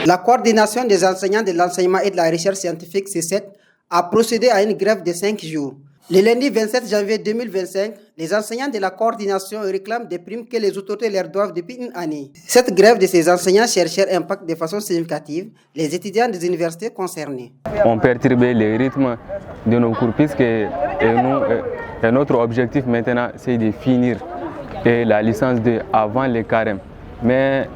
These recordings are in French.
La coordination des enseignants de l'enseignement et de la recherche scientifique C7 a procédé à une grève de 5 jours. Le lundi 27 janvier 2025, les enseignants de la coordination réclament des primes que les autorités leur doivent depuis une année. Cette grève de ces enseignants-chercheurs impacte de façon significative les étudiants des universités concernées. On perturbe le rythme de nos cours puisque notre objectif maintenant c'est de finir la licence 2 avant le carême. Mais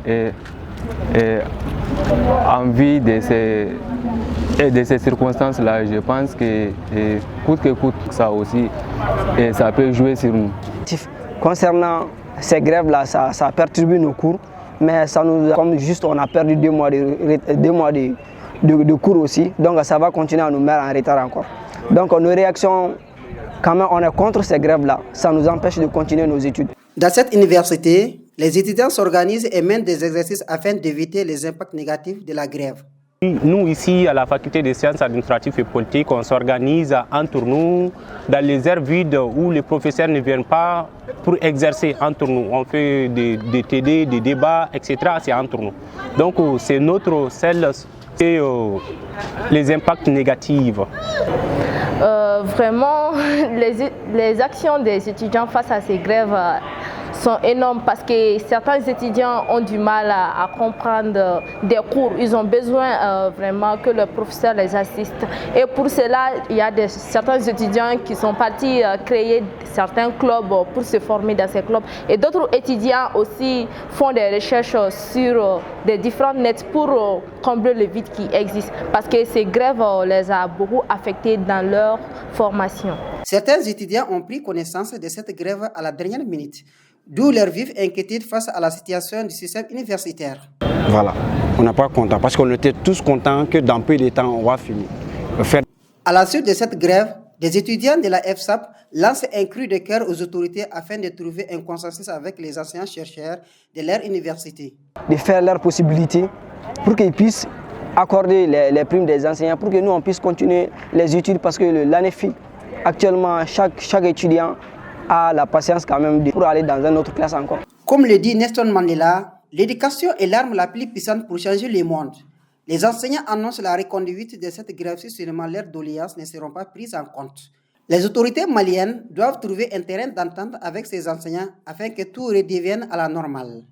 en vue de ces circonstances-là, je pense que coûte que coûte, ça aussi, ça peut jouer sur nous. Concernant ces grèves-là, ça a perturbé nos cours, mais ça nous, comme juste on a perdu 2 mois de cours aussi, donc ça va continuer à nous mettre en retard encore. Donc nos réactions, quand même on est contre ces grèves-là, ça nous empêche de continuer nos études. Dans cette université, les étudiants s'organisent et mènent des exercices afin d'éviter les impacts négatifs de la grève. Nous, ici, à la faculté des sciences administratives et politiques, on s'organise entre nous dans les aires vides où les professeurs ne viennent pas pour exercer entre nous. On fait des TD, des débats, etc. C'est entre nous. Donc, c'est notre celle, c'est les impacts négatifs. Vraiment, les actions des étudiants face à ces grèves sont énormes parce que certains étudiants ont du mal à comprendre des cours. Ils ont besoin vraiment que le professeur les assiste. Et pour cela, il y a certains étudiants qui sont partis créer certains clubs pour se former dans ces clubs. Et d'autres étudiants aussi font des recherches sur des différents nets pour combler le vide qui existe. Parce que ces grèves les a beaucoup affectés dans leur formation. Certains étudiants ont pris connaissance de cette grève à la dernière minute, d'où leur vive inquiétude face à la situation du système universitaire. Voilà, on n'est pas content parce qu'on était tous contents que dans peu de temps, on va finir. À la suite de cette grève, des étudiants de la FSAP lancent un cri de cœur aux autorités afin de trouver un consensus avec les enseignants-chercheurs de leur université. De faire leurs possibilités pour qu'ils puissent accorder les primes des enseignants pour que nous on puisse continuer les études parce que l'année file. Actuellement, chaque étudiant a la patience quand même pour aller dans une autre classe encore. Comme le dit Nelson Mandela, l'éducation est l'arme la plus puissante pour changer le monde. Les enseignants annoncent la reconduite de cette grève si seulement leurs doléances ne seront pas prises en compte. Les autorités maliennes doivent trouver un terrain d'entente avec ces enseignants afin que tout redevienne à la normale.